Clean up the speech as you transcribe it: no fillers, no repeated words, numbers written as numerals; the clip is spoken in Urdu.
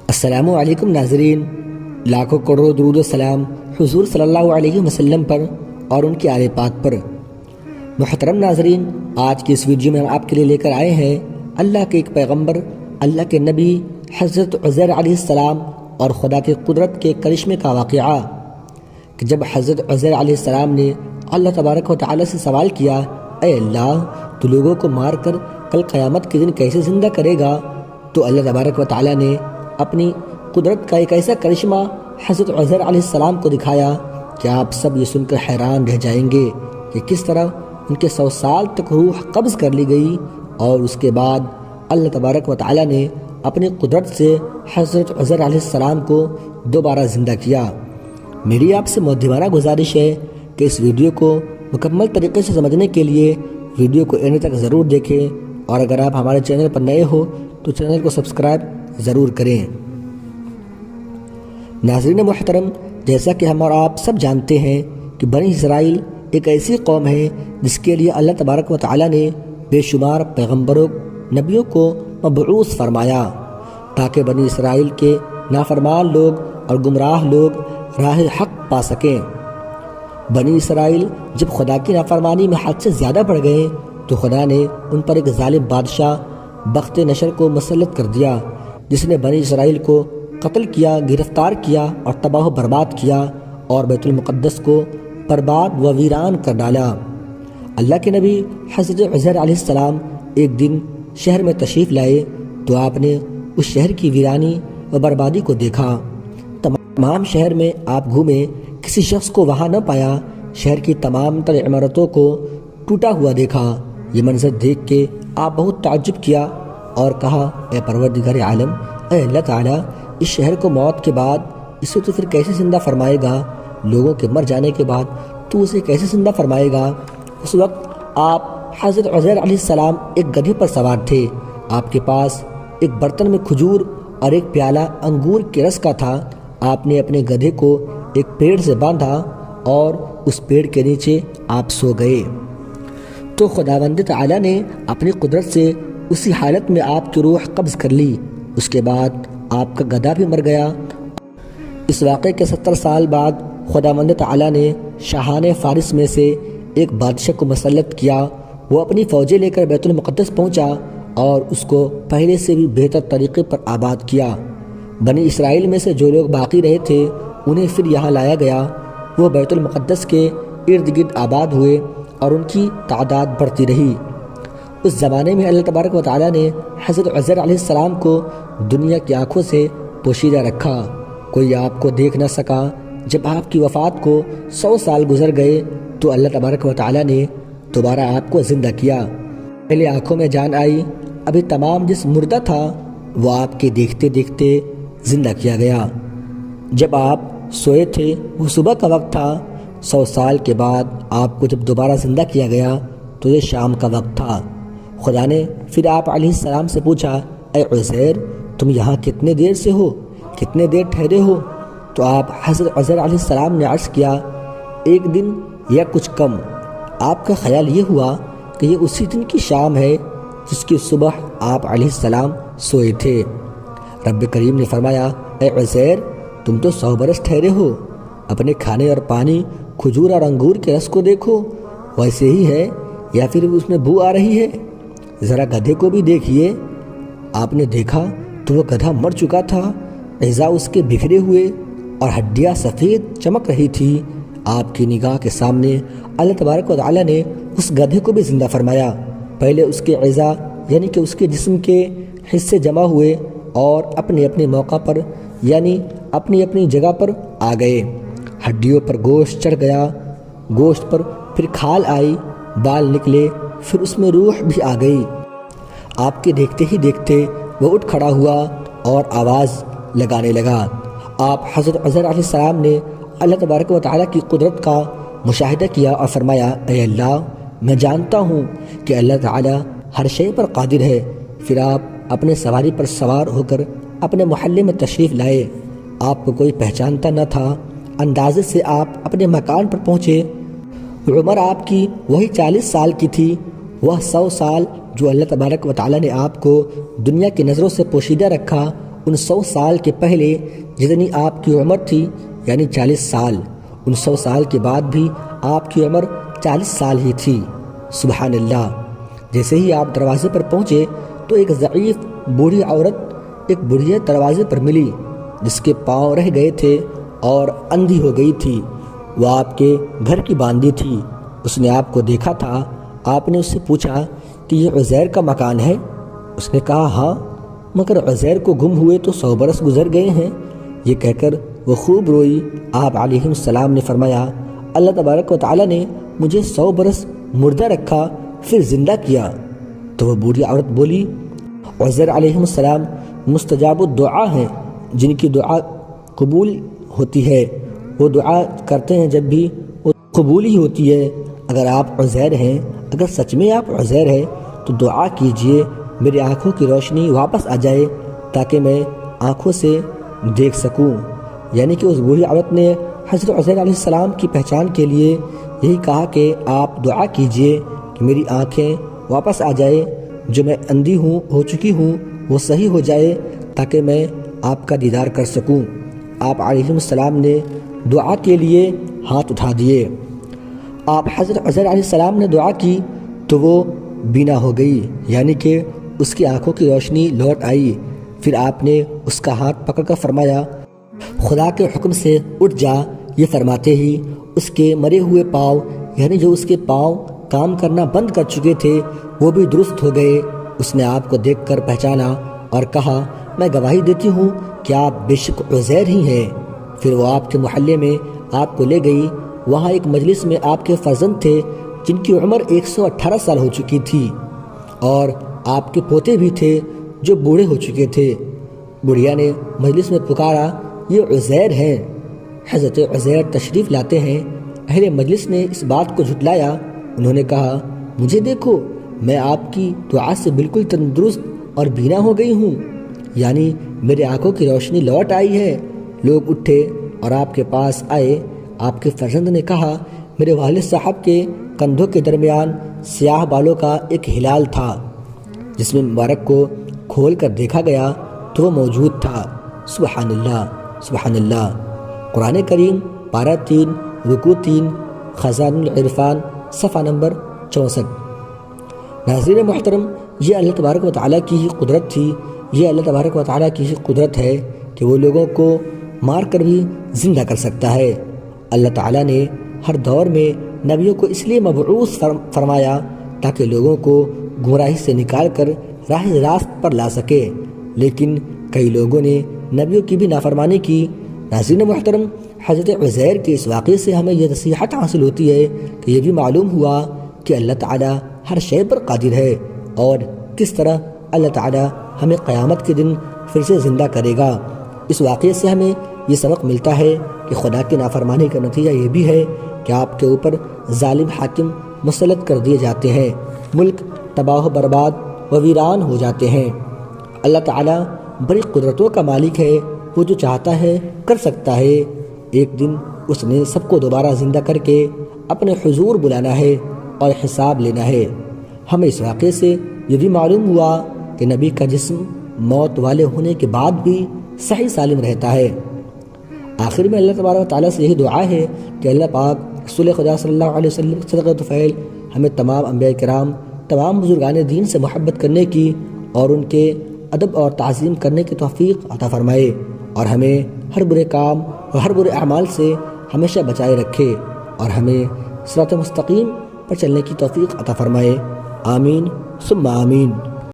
السلام علیکم ناظرین، لاکھوں کروڑوں درود و سلام حضور صلی اللہ علیہ وسلم پر اور ان کے آل پاک پر۔ محترم ناظرین، آج کی اس ویڈیو میں ہم آپ کے لیے لے کر آئے ہیں اللہ کے ایک پیغمبر، اللہ کے نبی حضرت عزیر علیہ السلام اور خدا کی قدرت کے کرشمے کا واقعہ کہ جب حضرت عزیر علیہ السلام نے اللہ تبارک و تعالیٰ سے سوال کیا، اے اللہ، تو لوگوں کو مار کر کل قیامت کے دن کیسے زندہ کرے گا؟ تو اللہ تبارک و تعالیٰ نے اپنی قدرت کا ایک ایسا کرشمہ حضرت عزیر علیہ السلام کو دکھایا کہ آپ سب یہ سن کر حیران رہ جائیں گے کہ کس طرح ان کے 100 سال تک روح قبض کر لی گئی، اور اس کے بعد اللہ تبارک و تعالیٰ نے اپنی قدرت سے حضرت عزیر علیہ السلام کو دوبارہ زندہ کیا۔ میری آپ سے مؤدبانہ گزارش ہے کہ اس ویڈیو کو مکمل طریقے سے سمجھنے کے لیے ویڈیو کو اینڈ تک ضرور دیکھیں، اور اگر آپ ہمارے چینل پر نئے ہو تو چینل کو سبسکرائب ضرور کریں۔ ناظرین محترم، جیسا کہ ہم اور آپ سب جانتے ہیں کہ بنی اسرائیل ایک ایسی قوم ہے جس کے لیے اللہ تبارک و تعالیٰ نے بے شمار پیغمبروں، نبیوں کو مبعوث فرمایا تاکہ بنی اسرائیل کے نافرمان لوگ اور گمراہ لوگ راہ حق پا سکیں۔ بنی اسرائیل جب خدا کی نافرمانی میں حد سے زیادہ بڑھ گئے تو خدا نے ان پر ایک ظالم بادشاہ بخت نشر کو مسلط کر دیا، جس نے بنی اسرائیل کو قتل کیا، گرفتار کیا اور تباہ و برباد کیا، اور بیت المقدس کو برباد و ویران کر ڈالا۔ اللہ کے نبی حضرت عزیر علیہ السلام ایک دن شہر میں تشریف لائے تو آپ نے اس شہر کی ویرانی و بربادی کو دیکھا۔ تمام شہر میں آپ گھومے، کسی شخص کو وہاں نہ پایا۔ شہر کی تمام تر عمارتوں کو ٹوٹا ہوا دیکھا۔ یہ منظر دیکھ کے آپ بہت تعجب کیا اور کہا، اے پروردگار عالم، اے اللہ تعالیٰ، اس شہر کو موت کے بعد اسے تو پھر کیسے زندہ فرمائے گا؟ لوگوں کے مر جانے کے بعد تو اسے کیسے زندہ فرمائے گا؟ اس وقت آپ حضرت عزیر علیہ السلام ایک گدھے پر سوار تھے۔ آپ کے پاس ایک برتن میں کھجور اور ایک پیالہ انگور کے رس کا تھا۔ آپ نے اپنے گدھے کو ایک پیڑ سے باندھا اور اس پیڑ کے نیچے آپ سو گئے۔ تو خداوند تعالیٰ نے اپنی قدرت سے اسی حالت میں آپ کی روح قبض کر لی۔ اس کے بعد آپ کا گدھا بھی مر گیا۔ اس واقعے کے 70 سال بعد خداوند تعالیٰ نے شاہان فارس میں سے ایک بادشاہ کو مسلط کیا۔ وہ اپنی فوجیں لے کر بیت المقدس پہنچا اور اس کو پہلے سے بھی بہتر طریقے پر آباد کیا۔ بنی اسرائیل میں سے جو لوگ باقی رہے تھے انہیں پھر یہاں لایا گیا۔ وہ بیت المقدس کے ارد گرد آباد ہوئے اور ان کی تعداد بڑھتی رہی۔ اس زمانے میں اللہ تبارک و تعالیٰ نے حضرت عزیر علیہ السلام کو دنیا کی آنکھوں سے پوشیدہ رکھا۔ کوئی آپ کو دیکھ نہ سکا۔ جب آپ کی وفات کو 100 سال گزر گئے تو اللہ تبارک و تعالیٰ نے دوبارہ آپ کو زندہ کیا۔ پہلے آنکھوں میں جان آئی، ابھی تمام جس مردہ تھا وہ آپ کے دیکھتے دیکھتے زندہ کیا گیا۔ جب آپ سوئے تھے وہ صبح کا وقت تھا۔ 100 سال کے بعد آپ کو جب دوبارہ زندہ کیا گیا تو یہ شام کا وقت تھا۔ خدا نے پھر آپ علیہ السلام سے پوچھا، اے عزیر، تم یہاں کتنے دیر سے ہو؟ کتنے دیر ٹھہرے ہو؟ تو آپ حضرت عزیر علیہ السلام نے عرض کیا، 1 دن یا کچھ کم۔ آپ کا خیال یہ ہوا کہ یہ اسی دن کی شام ہے جس کی صبح آپ علیہ السلام سوئے تھے۔ رب کریم نے فرمایا، اے عزیر، تم تو 100 برس ٹھہرے ہو۔ اپنے کھانے اور پانی، کھجور اور انگور کے رس کو دیکھو، ویسے ہی ہے یا پھر اس میں بو آ رہی ہے؟ ذرا گدھے کو بھی دیکھیے۔ آپ نے دیکھا تو وہ گدھا مر چکا تھا، اعضاء اس کے بکھرے ہوئے اور ہڈیاں سفید چمک رہی تھی۔ آپ کی نگاہ کے سامنے اللہ تبارک و تعالیٰ نے اس گدھے کو بھی زندہ فرمایا۔ پہلے اس کے اعضاء یعنی کہ اس کے جسم کے حصے جمع ہوئے اور اپنے اپنے موقع پر یعنی اپنی اپنی جگہ پر آ گئے۔ ہڈیوں پر گوشت چڑھ گیا، گوشت پر پھر کھال آئی، بال نکلے، پھر اس میں روح بھی آ گئی۔ آپ کے دیکھتے ہی دیکھتے وہ اٹھ کھڑا ہوا اور آواز لگانے لگا۔ آپ حضرت عزیر علیہ السلام نے اللہ تبارک و تعالیٰ کی قدرت کا مشاہدہ کیا اور فرمایا، اے اللہ، میں جانتا ہوں کہ اللہ تعالیٰ ہر شے پر قادر ہے۔ پھر آپ اپنے سواری پر سوار ہو کر اپنے محلے میں تشریف لائے۔ آپ کو کوئی پہچانتا نہ تھا۔ اندازے سے آپ اپنے مکان پر پہنچے۔ عمر آپ کی وہی 40 سال کی تھی، وہ 100 سال جو اللہ تبارک و تعالیٰ نے آپ کو دنیا کی نظروں سے پوشیدہ رکھا ان 100 سال کے پہلے جتنی آپ کی عمر تھی یعنی 40 سال، ان 100 سال کے بعد بھی آپ کی عمر 40 سال ہی تھی۔ سبحان اللہ۔ جیسے ہی آپ دروازے پر پہنچے تو ایک ضعیف بوڑھی عورت ایک بڑھیا دروازے پر ملی جس کے پاؤں رہ گئے تھے اور اندھی ہو گئی تھی۔ وہ آپ کے گھر کی باندھی تھی۔ اس نے آپ کو دیکھا تھا۔ آپ نے اس سے پوچھا کہ یہ عزیر کا مکان ہے؟ اس نے کہا ہاں، مگر عزیر کو گم ہوئے تو 100 برس گزر گئے ہیں۔ یہ کہہ کر وہ خوب روئی۔ آپ علیہ السلام نے فرمایا اللہ تبارک و تعالیٰ نے مجھے 100 برس مردہ رکھا پھر زندہ کیا۔ تو وہ بوڑھی عورت بولی عزیر علیہ السلام مستجاب الدعا ہیں، جن کی دعا قبول ہوتی ہے۔ وہ دعا کرتے ہیں جب بھی وہ قبول ہی ہوتی ہے۔ اگر آپ عزیر ہیں، اگر سچ میں آپ عزیر ہیں تو دعا کیجئے میری آنکھوں کی روشنی واپس آ جائے تاکہ میں آنکھوں سے دیکھ سکوں۔ یعنی کہ اس بوڑھی عورت نے حضرت عزیر علیہ السلام کی پہچان کے لیے یہی کہا کہ آپ دعا کیجئے کہ میری آنکھیں واپس آ جائے، جو میں اندھی ہو چکی ہوں وہ صحیح ہو جائے تاکہ میں آپ کا دیدار کر سکوں۔ آپ علیہ السلام نے دعا کے لیے ہاتھ اٹھا دیے۔ آپ حضرت عزیر علیہ السلام نے دعا کی تو وہ بینا ہو گئی، یعنی کہ اس کی آنکھوں کی روشنی لوٹ آئی۔ پھر آپ نے اس کا ہاتھ پکڑ کر فرمایا خدا کے حکم سے اٹھ جا۔ یہ فرماتے ہی اس کے مرے ہوئے پاؤں یعنی جو اس کے پاؤں کام کرنا بند کر چکے تھے وہ بھی درست ہو گئے۔ اس نے آپ کو دیکھ کر پہچانا اور کہا میں گواہی دیتی ہوں کہ آپ بے شک عزیر ہی ہیں۔ پھر وہ آپ کے محلے میں آپ کو لے گئی۔ وہاں ایک مجلس میں آپ کے فرزند تھے جن کی عمر 118 سال ہو چکی تھی، اور آپ کے پوتے بھی تھے جو بوڑھے ہو چکے تھے۔ بڑھیا نے مجلس میں پکارا یہ عزیر ہیں۔ حضرت عزیر تشریف لاتے ہیں۔ اہل مجلس نے اس بات کو جھٹلایا۔ انہوں نے کہا مجھے دیکھو، میں آپ کی دعا سے بالکل تندرست اور بینا ہو گئی ہوں، یعنی میرے آنکھوں کی روشنی لوٹ آئی ہے۔ لوگ اٹھے اور آپ کے پاس آئے۔ آپ کے فرزند نے کہا میرے والد صاحب کے کندھوں کے درمیان سیاہ بالوں کا ایک ہلال تھا، جس میں مبارک کو کھول کر دیکھا گیا تو وہ موجود تھا۔ سبحان اللہ، سبحان اللہ۔ قرآن کریم پارہ 3 رکوع 3 خزائن العرفان صفحہ نمبر 64۔ ناظرین محترم، یہ اللہ تبارک و تعالیٰ کی ہی قدرت تھی۔ یہ اللہ تبارک و تعالیٰ کی ہی قدرت ہے کہ وہ لوگوں کو مار کر بھی زندہ کر سکتا ہے۔ اللہ تعالیٰ نے ہر دور میں نبیوں کو اس لیے مبعوث فرمایا تاکہ لوگوں کو گمراہی سے نکال کر راہ راست پر لا سکے، لیکن کئی لوگوں نے نبیوں کی بھی نافرمانی کی۔ ناظرین محترم، حضرت عزیر کے اس واقعے سے ہمیں یہ نصیحت حاصل ہوتی ہے کہ یہ بھی معلوم ہوا کہ اللہ تعالیٰ ہر شے پر قادر ہے، اور کس طرح اللہ تعالیٰ ہمیں قیامت کے دن پھر سے زندہ کرے گا۔ اس واقعے سے ہمیں یہ سبق ملتا ہے کہ خدا کی نافرمانی کا نتیجہ یہ بھی ہے کہ آپ کے اوپر ظالم حاکم مسلط کر دیے جاتے ہیں، ملک تباہ و برباد و ویران ہو جاتے ہیں۔ اللہ تعالیٰ بڑی قدرتوں کا مالک ہے، وہ جو چاہتا ہے کر سکتا ہے۔ ایک دن اس نے سب کو دوبارہ زندہ کر کے اپنے حضور بلانا ہے اور حساب لینا ہے۔ ہمیں اس واقعے سے یہ بھی معلوم ہوا کہ نبی کا جسم موت والے ہونے کے بعد بھی صحیح سالم رہتا ہے۔ آخر میں اللہ تبارک و تعالیٰ سے یہی دعا ہے کہ اللہ پاک رسول خدا صلی اللہ علیہ وسلم صدقہ طفیل ہمیں تمام انبیاء کرام، تمام بزرگان دین سے محبت کرنے کی اور ان کے ادب اور تعظیم کرنے کی توفیق عطا فرمائے، اور ہمیں ہر برے کام اور ہر برے اعمال سے ہمیشہ بچائے رکھے، اور ہمیں صراط مستقیم پر چلنے کی توفیق عطا فرمائے۔ آمین ثم آمین۔